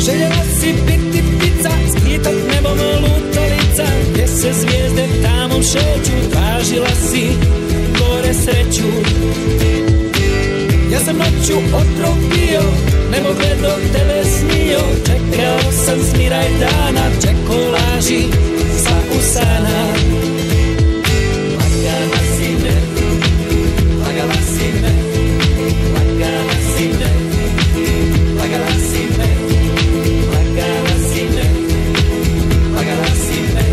Željela si biti ptica, skitat nebom lutalica, gdje se zvijezde tamo šeću, tražila si gore sreću. Ja sam noću otrov pio, nebo gledo tebe snio, čekao sam smiraj dana, čekao laži za usana. Lagala si me, lagala si me, lagala si me, lagala si me, lagala si me, lagala si me,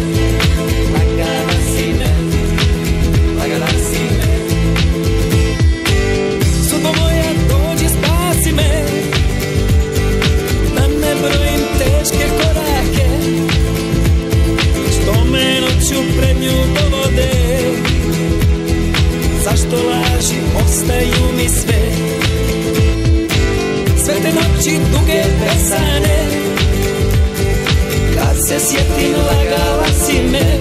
lagala si me, lagala si me. Sudbo moja dođi spasi me, da ne brojim teške korake, što me noću pred nju dovode. Zašto laži ostaju mi sve, sve te noći duge besane, kad se sjetim lagala si me.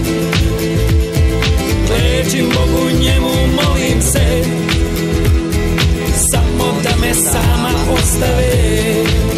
Leđim Bogu njemu molim se, samo da me sama ostave.